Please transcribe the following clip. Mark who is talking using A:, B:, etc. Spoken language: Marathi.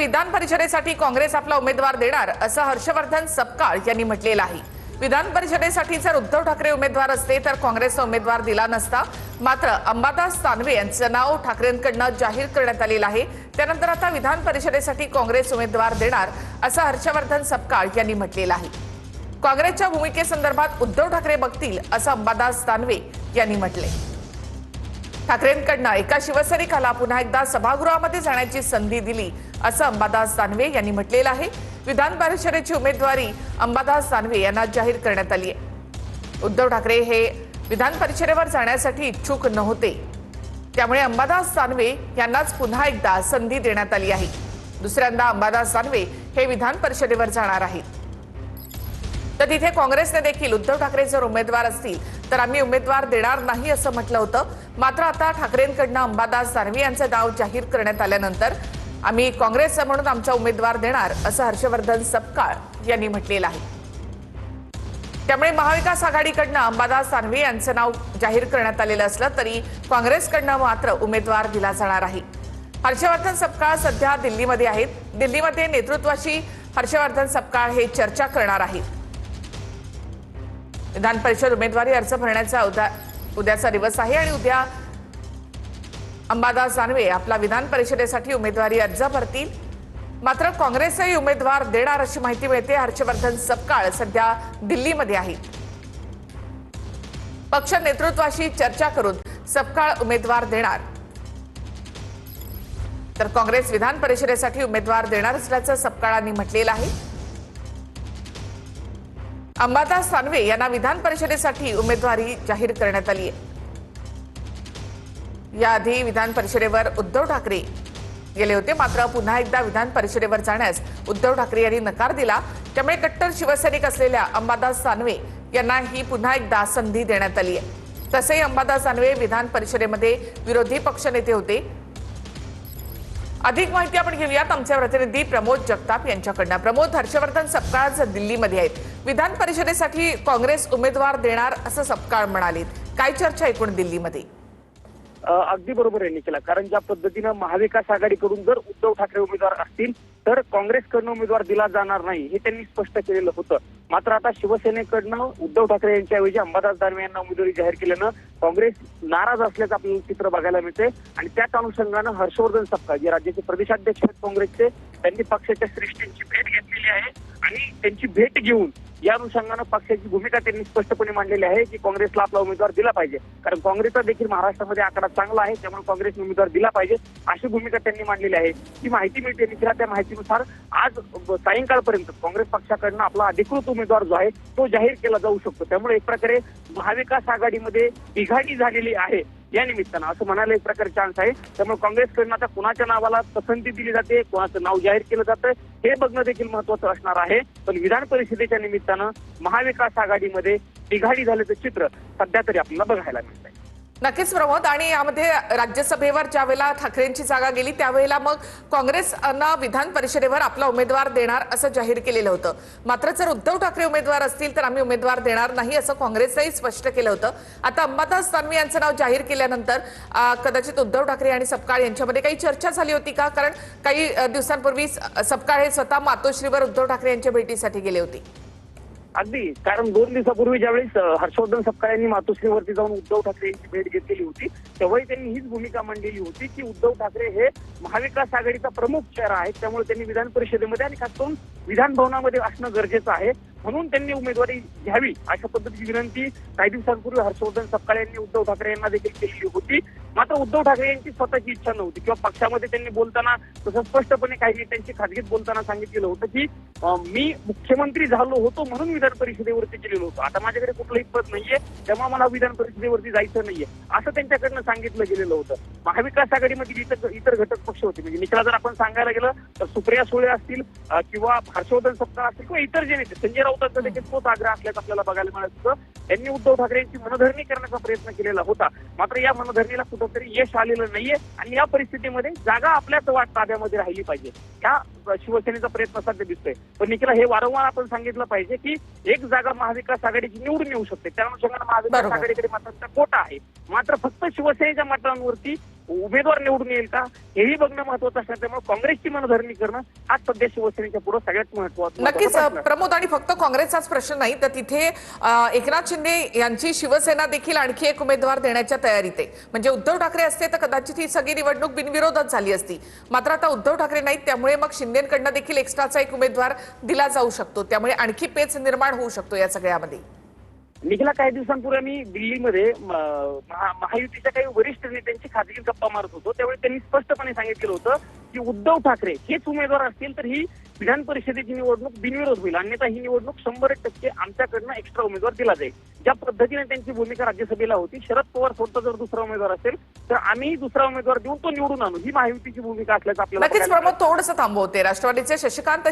A: विधान परिषदेसाठी काँग्रेस आपला उमेदवार देणार असं हर्षवर्धन सपकाळ यांनी म्हटलेलं आहे। विधान परिषदेसाठी जर उद्धव ठाकरे उमेदवार असते तर काँग्रेसचा उमेदवार दिला नसता। मात्र अंबादास दानवे यांचं नाव ठाकरेंकडून जाहीर करण्यात आलेलं आहे। त्यानंतर आता विधान परिषदेसाठी काँग्रेस उमेदवार देणार असं हर्षवर्धन सपकाळ यांनी म्हटलेलं आहे। काँग्रेसच्या भूमिकेसंदर्भात उद्धव ठाकरे बघतील असं अंबादास दानवे यांनी म्हटले। ठाकरेंकडून एका शिवसैनिकाला पुन्हा एकदा सभागृहामध्ये जाण्याची संधी दिली असं अंबादास दानवे यांनी म्हटलेलं आहे। विधान परिषदेची उमेदवारी अंबादास दानवे यांना जाहीर करण्यात आली आहे। उद्धव ठाकरे हे विधान परिषदेवर जाण्यासाठी इच्छुक नव्हते, त्यामुळे अंबादास दानवे यांनाच पुन्हा एकदा संधी देण्यात आली आहे। दुसऱ्यांदा अंबादास दानवे हे विधान परिषदेवर जाणार आहेत। तर तिथे काँग्रेसने देखील उद्धव ठाकरे जर उमेदवार असतील तर आम्ही उमेदवार देणार नाही असं म्हटलं होतं। मात्र आता ठाकरेंकडून अंबादास दानवे यांचं नाव जाहीर करण्यात आल्यानंतर आम्ही काँग्रेस म्हणून आमचा उमेदवार देणार असं हर्षवर्धन सपकाळ यांनी म्हटलेलं आहे। त्यामुळे महाविकास आघाडीकडून अंबादास दानवे यांचं नाव जाहीर करण्यात आलेलं असलं तरी काँग्रेसकडून मात्र उमेदवार दिला जाणार आहे। हर्षवर्धन सपकाळ सध्या दिल्लीमध्ये आहेत। दिल्लीमध्ये नेतृत्वाशी हर्षवर्धन सपकाळ हे चर्चा करणार आहेत। विधान परिषद उमेदवारी अर्ज भरण्याचा उद्याचा दिवस आहे आणि उद्या अंबादास दानवे आपला विधान परिषदेसाठी उमेदवारी अर्ज भरतील। मात्र काँग्रेसही उमेदवार देणार अशी माहिती मिळते। हर्षवर्धन सपकाळ सध्या दिल्लीमध्ये आहेत। पक्ष नेतृत्वाशी चर्चा करून सपकाळ उमेदवार देणार, तर काँग्रेस विधान परिषदेसाठी उमेदवार देणार असल्याचं सपकाळांनी म्हटलेलं आहे। अंबादास दानवे यांना विधान परिषदेसाठी उमेदवारी जाहीर करण्यात आली आहे। याआधी विधान परिषदेवर उद्धव ठाकरे गेले होते, मात्र पुन्हा एकदा विधान परिषदेवर जाण्यास उद्धव ठाकरे यांनी नकार दिला। त्यामुळे कट्टर शिवसैनिक असलेल्या अंबादास दानवे यांना ही पुन्हा एकदा संधी देण्यात आली आहे। तसेही अंबादास दानवे विधान परिषदेमध्ये विरोधी पक्षनेते होते। अधिक माहिती आपण घेऊयात आमचे प्रतिनिधी प्रमोद जगताप यांच्याकडून। प्रमोद, हर्षवर्धन सपकाळ दिल्लीमध्ये आहेत। विधान परिषदेसाठी काँग्रेस उमेदवार देणार असं सपकाळ म्हणाले, काय चर्चा एकूण दिल्लीमध्ये?
B: अगदी बरोबर आहे निखिला, कारण ज्या पद्धतीनं महाविकास आघाडीकडून जर उद्धव ठाकरे उमेदवार असतील तर काँग्रेसकडनं उमेदवार दिला जाणार नाही हे त्यांनी स्पष्ट केलेलं होतं। मात्र आता शिवसेनेकडनं उद्धव ठाकरे यांच्याऐवजी अंबादास दानवे यांना उमेदवारी जाहीर केल्यानं काँग्रेस नाराज असल्याचं आपल्याला चित्र बघायला मिळते आणि त्याच अनुषंगानं हर्षवर्धन सपकाळ जे राज्याचे प्रदेशाध्यक्ष आहेत काँग्रेसचे, त्यांनी पक्षाच्या श्रेष्ठींची भेट घेतलेली आहे आणि त्यांची भेट घेऊन या अनुषंगानं पक्षाची भूमिका त्यांनी स्पष्टपणे मांडलेली आहे की काँग्रेसला आपला उमेदवार दिला पाहिजे, कारण काँग्रेसचा देखील महाराष्ट्रामध्ये आकडा चांगला आहे, त्यामुळे काँग्रेसने उमेदवार दिला पाहिजे अशी भूमिका त्यांनी मांडलेली आहे। ही माहिती मिळते निखिला, त्या माहितीनुसार आज सायंकाळपर्यंत काँग्रेस पक्षाकडनं आपला अधिकृत उमेदवार जो आहे तो जाहीर केला जाऊ शकतो। त्यामुळे एक प्रकारे महाविकास आघाडीमध्ये बिघाडी झालेली आहे या निमित्तानं असं म्हणायला एक प्रकारे चान्स आहे। त्यामुळे काँग्रेसकडनं आता कुणाच्या नावाला पसंती दिली जाते, कोणाचं नाव जाहीर केलं जातं हे बघणं देखील महत्वाचं असणार आहे। पण विधान परिषदेच्या निमित्तानं महाविकास आघाडीमध्ये बिघाडी झाल्याचं चित्र सध्या तरी आपल्याला बघायला मिळत आहे।
A: नक्कीच प्रमोद, आणि यामध्ये राज्यसभेवर ज्यावेळेला ठाकरेंची जागा गेली त्यावेळेला मग काँग्रेसनं विधान परिषदेवर आपला उमेदवार देणार असं जाहीर केलेलं होतं। मात्र जर उद्धव ठाकरे उमेदवार असतील तर आम्ही उमेदवार देणार नाही असं काँग्रेसही स्पष्ट केलं होतं। आता अंबादास दानवे यांचं नाव जाहीर केल्यानंतर कदाचित उद्धव ठाकरे आणि सपकाळ यांच्यामध्ये काही चर्चा झाली होती का? कारण काही दिवसांपूर्वी सपकाळ हे स्वतः मातोश्रीवर उद्धव ठाकरे यांच्या भेटीसाठी गेले होते।
B: अगदी, कारण 2 दिवसापूर्वी ज्यावेळेस हर्षवर्धन सपकाळ यांनी मातोश्रीवरती जाऊन उद्धव ठाकरे यांची भेट घेतलेली होती तेव्हाही त्यांनी हीच भूमिका मांडलेली होती की उद्धव ठाकरे हे महाविकास आघाडीचा प्रमुख चेहरा आहे, त्यामुळे त्यांनी विधान परिषदेमध्ये आणि खास करून विधान भवनामध्ये असणं गरजेचं आहे, म्हणून त्यांनी उमेदवारी घ्यावी अशा पद्धतीची विनंती काही दिवसांपूर्वी हर्षवर्धन सपकाळ यांनी उद्धव ठाकरे यांना देखील केलेली होती। मात्र उद्धव ठाकरे यांची स्वतःची इच्छा नव्हती किंवा पक्षामध्ये त्यांनी बोलताना तसं स्पष्टपणे काही नेत्यांची खासगीत बोलताना सांगितलेलं होतं की मी मुख्यमंत्री झालो होतो म्हणून विधान परिषदेवरती गेलेलो होतो, आता माझ्याकडे कुठलंही पद नाहीये त्यामुळे मला विधान परिषदेवरती जायचं नाहीये असं त्यांच्याकडनं सांगितलं गेलेलं होतं। महाविकास आघाडीमधील इतर घटक पक्ष होते, म्हणजे निखिला जर आपण सांगायला गेलं तर सुप्रिया सुळे असतील किंवा हर्षवर्धन सपकाळ असतील किंवा इतर जे नेते, संजय राऊतांचा देखील तोच आग्रह असल्याचं आपल्याला बघायला मिळत होतं। त्यांनी उद्धव ठाकरे यांची मनधरणी करण्याचा प्रयत्न केलेला होता, मात्र या मनधरणीला कुठंतरी यश आलेलं नाहीये आणि या परिस्थितीमध्ये जागा आपल्याच ताब्यामध्ये राहिली पाहिजे या शिवसेनेचा प्रयत्न सध्या दिसतोय। पण निखिला, हे वारंवार आपण सांगितलं पाहिजे की एक जागा महाविकास आघाडीची निवडून येऊ शकते, त्या अनुषंगाने महाविकास आघाडीकडे मतांचा कोटा आहे, मात्र फक्त शिवसेनेच्या मतांवरती उमेदवार निवडून येईल का हेही बघणं महत्वाचं असणार. त्यामुळे काँग्रेसची मनधरणी करणं हा सध्या शिवसेनेच्या पुढे सगळ्यात महत्वाचा
A: नक्कीच
B: प्रश्न आहे.
A: प्रमोद, आणि फक्त काँग्रेसचाच प्रश्न नाही तर तिथे एकनाथ शिंदे यांची शिवसेना देखील आणखी एक उमेदवार देण्याच्या तयारीत आहे. म्हणजे उद्धव ठाकरे असते तर कदाचित ही सगळी निवडणूक बिनविरोधात झाली असती. मात्र आता उद्धव ठाकरे नाहीत, त्यामुळे मग शिंदेकडनं देखील एक्स्ट्राचा एक उमेदवार दिला जाऊ शकतो. त्यामुळे आणखी पेच निर्माण होऊ शकतो या सगळ्यामध्ये.
B: निखिला, काही दिवसांपूर्वी आम्ही दिल्लीमध्ये महायुतीच्या काही वरिष्ठ नेत्यांची खाजगी गप्पा मारत होतो. त्यावेळी त्यांनी स्पष्टपणे सांगितलं होतं की उद्धव ठाकरे हेच उमेदवार असतील तर ही विधान परिषदेची निवडणूक बिनविरोध होईल, अन्यथा ही निवडणूक 100% आमच्याकडनं एक्स्ट्रा उमेदवार दिला जाईल. ज्या पद्धतीने त्यांची भूमिका राज्यसभेला होती, शरद पवार स्वतः जर दुसरा उमेदवार असेल तर आम्ही दुसरा उमेदवार देऊन तो निवडून आणू, ही महायुतीची भूमिका असल्याचं आपल्याला
A: नक्कीच
B: बघायला
A: प्रमोद, थोडंसं थांबवते. राष्ट्रवादीचे शशिकांत